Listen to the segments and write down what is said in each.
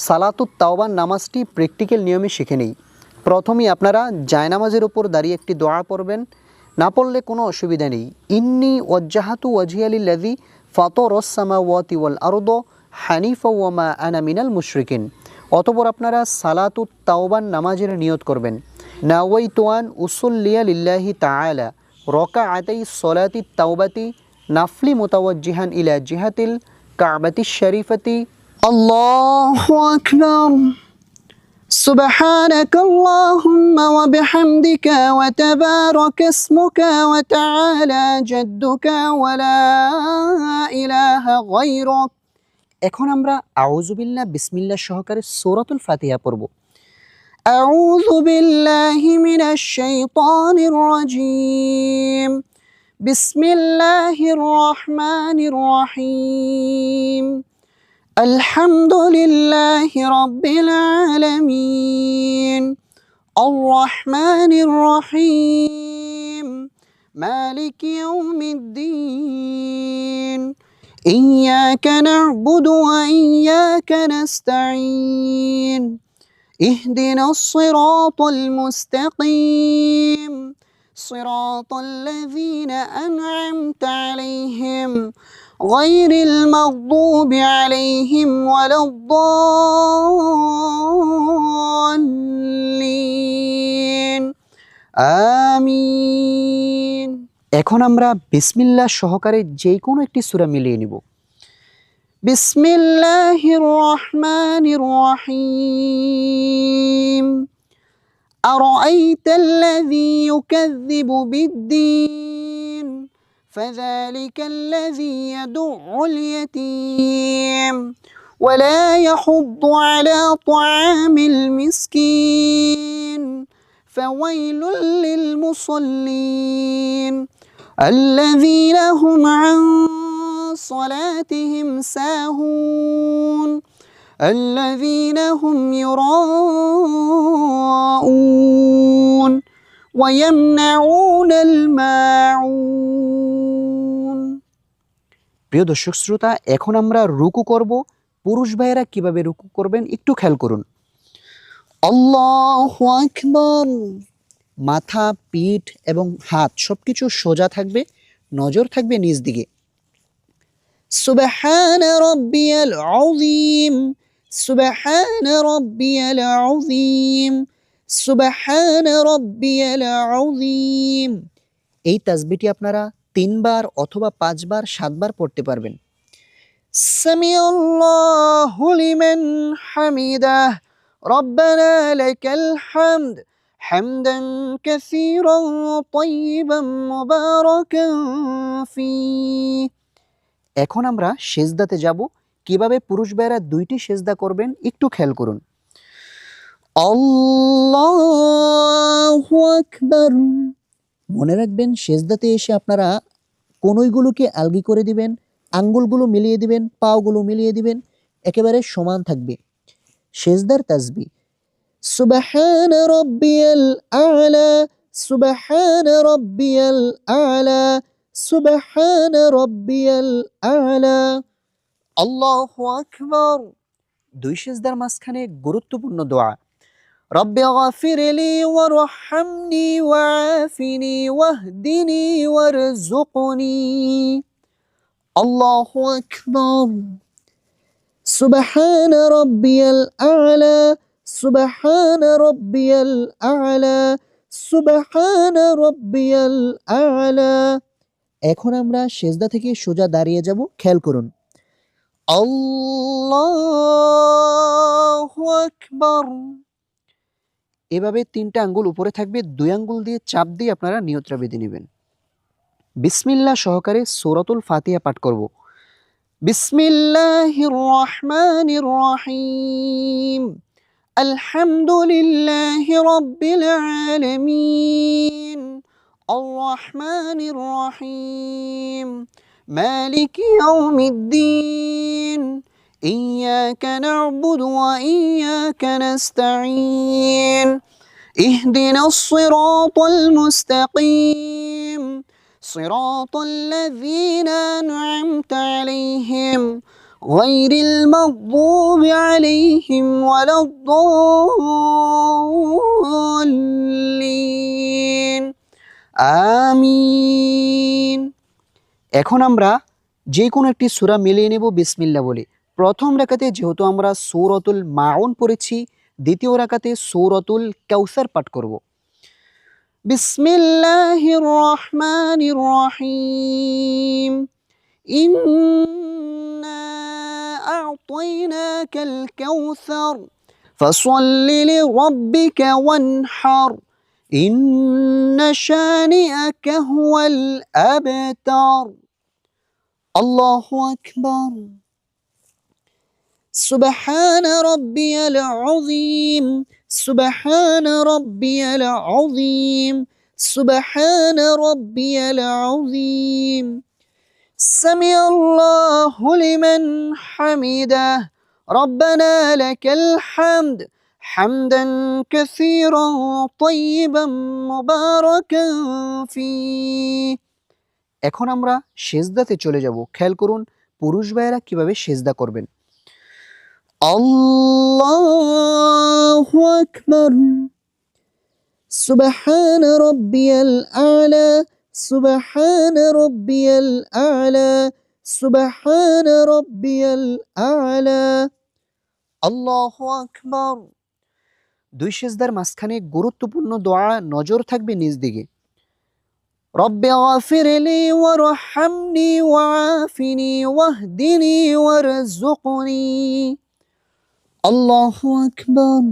সালাতুত তাওবার নামাজটি প্র্যাকটিক্যাল নিয়মে শিখে নেই। প্রথমেই আপনারা জায়নামাজের উপর দাঁড়িয়ে একটি দোয়া পড়বেন। না পড়লে কোনো অসুবিধা নেই। ইন্নি ওয়াজ্জাহাতু ওয়াজহিয়া লিল্লাযী ফাতারাস সামাওয়াতি ওয়াল আরদ হানিফা ওয়া মা আনা মিনাল মুশরিকিন। অতঃপর আপনারা সালাতুত তাওবার নামাজের নিয়ত করবেন। নাওয়াইতু আন উসল্লিয়া লিল্লাহি তাআলা রাকাআতাই সলাতিত তাওবাতি নাফলি মুতাওয়াজ্জিহান ইলা জিহাতিল কাবাতিশ শরীফাতি। আল্লাহু আকবার। سبحانك اللهم وبحمدك وتبارك اسمك وتعالى جدك ولا إله غيرك। এখন আমরা আউযু বিল্লাহ বিসমিল্লাহ সহকারে সূরাতুল ফাতিহা পড়ব। আউযু বিল্লাহি মিনাশ শাইতানির রাজীম। বিসমিল্লাহির রহমানির রহিম। আলহামদুলিল্লাহি রাব্বিল আলামিন। আর-রাহমানির রহিম। মালিকি ইয়াউমিদ্দিন। ইয়্যাকা না'বুদু ওয়া ইয়্যাকা নাস্তাঈন। ইহদিনাস সিরাতাল মুস্তাকিম। সিরাতাল লাযীনা আন'আমতা আলাইহিম غير المغضوب عليهم ولا الضالين আমিন। এখন আমরা বিসমিল্লাহ সহকারে যে কোনো একটি সূরা মিলিয়ে নিব। বিসমিল্লাহির রহমানির রহিম। আরাআইতাল্লাযী ইউকাযযিবু বিদ্দীন فذلك الذي يدع اليتيم ولا يحض على طعام المسكين فويل للمصلين الذين هم عن صلاتهم ساهون الذين هم يراءون ويمنعون الماعون। প্রিয় দর্শক শ্রোতা, এখন আমরা রুকু করব। পুরুষ ভাইয়েরা কিভাবে রুকু করবেন একটু খেয়াল করুন। আল্লাহু আকবার। মাথা, পিঠ এবং হাত সবকিছু সোজা থাকবে, নজর থাকবে নিচ দিকে। সুবহানা রাব্বিয়াল আযীম। সুবহানা রাব্বিয়াল আযীম। সুবহানা রাব্বিয়াল আযীম। এই তাসবিহটি আপনারা 3 বার অথবা 5 বার 7 বার পড়তে পারবেন। সামিআল্লাহু লিমান হামিদাহ। রব্বানা লাকাল হামদ হামদান কাসীরান তাইয়িবান মুবারাকান ফীহ। এখন আমরা সিজদাতে যাব। কিভাবে পুরুষ ভাইয়েরা 2টি সিজদা করবেন একটু খেয়াল করুন। আল্লাহু আকবার। মনে রাখবেন সিজদাতে এসে আপনারা কনুইগুলোকে আলগি করে দিবেন, আঙ্গুলগুলো মিলিয়ে দিবেন, পাগুলো মিলিয়ে দিবেন, একেবারে সমান থাকবে। সিজদার তাসবিহ সুবহানা রাব্বিয়াল আ'লা। সুবহানা রাব্বিয়াল আ'লা। সুবহানা রাব্বিয়াল আ'লা। আল্লাহু আকবার। 2 সিজদার মাঝখানে গুরুত্বপূর্ণ দোয়া। رب اغفر لي وارحمني وعافني واهدني وارزقني। الله أكبر. سبحان ربي الأعلى. سبحان ربي الأعلى. سبحان ربي الأعلى। এখন আমরা সিজদা থেকে সোজা দাঁড়িয়ে যাব। খেয়াল করুন। আল্লাহু আকবার। এভাবে 3টা আঙ্গুল উপরে থাকবে, 2 আঙ্গুল দিয়ে চাপ দিয়ে আপনারা নিয়তটা বেঁধে নেবেন। বিসমিল্লাহ সহকারে সূরাতুল ফাতিহা পাঠ করব। বিসমিল্লাহির রহমানির রহিম। আলহামদুলিল্লাহি রাব্বিল আলামিন। আর-রাহমানির রহিম। মালিকি ইয়াউমিদ্দিন। إياك نعبد وإياك نستعين اهدنا الصراط المستقيم صراط الذين أنعمت عليهم গায়রিল মাগদুবি আলাইহিম ওয়ালাদ-দাল্লিন। আমিন। এখন আমরা যে কোনো একটি সূরা মিলিয়ে নেব বিসমিল্লাহ বলে। প্রথম রাকাতে যেহেতু আমরা সূরাতুল মাউন পড়েছি, দ্বিতীয় রাকাতে সূরাতুল কাউসার পাঠ করব। বিসমিল্লাহির রহমানির রহিম। ইন্না আ'তাইনাকাল কাউসার ফাসাল্লি লিরাব্বিকা ওয়ানহার ইন্না শানিআকা হুয়াল আবতার। আল্লাহু আকবার। সুবহান রাব্বিয়াল আযীম, সুবহান রাব্বিয়াল আযীম, সুবহান রাব্বিয়াল আযীম। সামিআল্লাহু লিমান হামিদাহ, রব্বানা লাকাল হামদ হামদান কাসীরান তাইয়িবান মুবারাকান ফীহ। এখন আমরা সেজদাতে চলে যাব। খেয়াল করুন পুরুষ ভাইয়েরা কিভাবে সেজদা করবেন। আল্লাহু আকবার। সুবহান রাব্বিয়াল আ'লা, সুবহান রাব্বিয়াল আ'লা, সুবহান রাব্বিয়াল আ'লা। আল্লাহু আকবার। দুই সেজদার মাঝখানে গুরুত্বপূর্ণ দোয়া, নজর থাকবে নিজ দিকে। রব্বি গফিরলি ওয়ারহামনি ওয়াআফিনি ওয়াহদিনি ওয়ারযুকনি। আল্লাহু আকবার।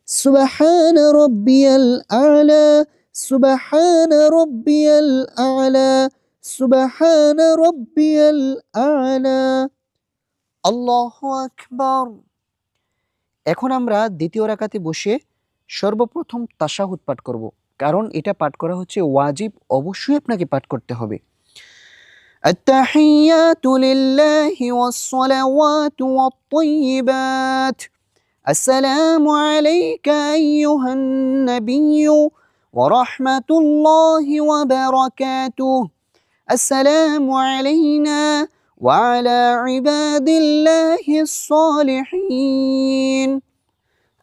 সুবহান রাব্বিয়াল আ'লা, সুবহান রাব্বিয়াল আ'লা, সুবহান রাব্বিয়াল আ'লা। আল্লাহু আকবার। এখন আমরা দ্বিতীয় রাকাতে বসে সর্বপ্রথম তাশাহুদ পাঠ করব, কারণ এটা পাঠ করা হচ্ছে ওয়াজিব, অবশ্যই আপনাকে পাঠ করতে হবে। আত-তাহিয়াতু লিল্লাহি ওয়াস-সালাওয়াতু ওয়াত-তাইয়্যিবাত। আসসালামু আলাইকা আইয়ুহান নাবিয়্যু ওয়া রাহমাতুল্লাহি ওয়া বারাকাতুহু। আসসালামু আলাইনা ওয়া আলা ইবাদিল্লাহিস সালিহিন।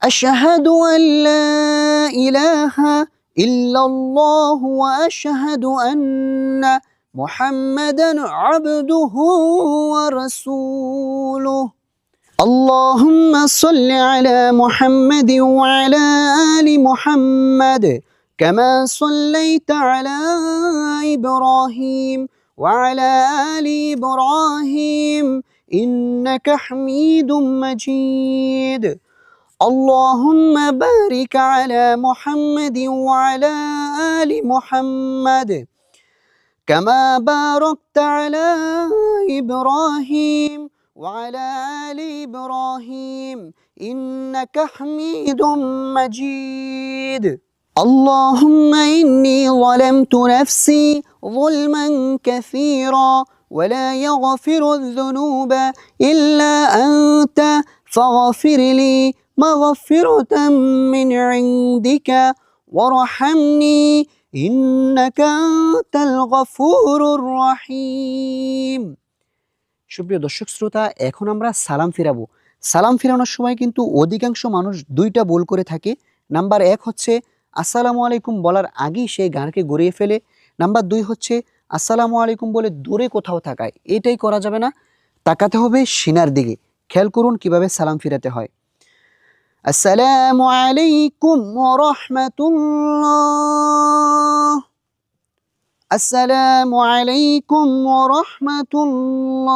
আশহাদু আল লা ইলাহা ইল্লাল্লাহু ওয়া আশহাদু আন্না মুহাম্মাদান আবদুহু ওয়া রাসূলুহু। আল্লাহুম্মা সাল্লি আলা মুহাম্মাদিন ওয়া আলা আলি মুহাম্মাদ কামা সাল্লাইতা আলা ইব্রাহিম ওয়া আলা আলি ইব্রাহিম ইন্নাকা হামিদুম মাজিদ। اللهم بارك على محمد وعلى آل محمد كما باركت على إبراهيم وعلى آل إبراهيم إنك حميد مجيد. اللهم إني ظلمت نفسي ظلما كثيرا ولا يغفر الذنوب إلا أنت فاغفر لي مغفرة من عندك وارحمني إنك أنت الغفور الرحيم. সুপ্রিয় দর্শক শ্রোতা, এখন আমরা সালাম ফিরাবো। সালাম ফিরানোর সময় কিন্তু অধিকাংশ মানুষ দুইটা ভুল করে থাকে। নাম্বার 1 হচ্ছে আসসালামু আলাইকুম বলার আগেই সে গানকে গড়িয়ে ফেলে। নাম্বার 2 হচ্ছে আসসালামু আলাইকুম বলে দূরে কোথাও তাকায়। এটাই করা যাবে না, তাকাতে হবে সিনার দিকে। খেয়াল করুন কিভাবে সালাম ফিরাতে হয়। আসসালামু আলাইকুম ওয়া রাহমাতুল্লাহ। আসসালামু আলাইকুম ওয়া রাহমাতুল্লাহ।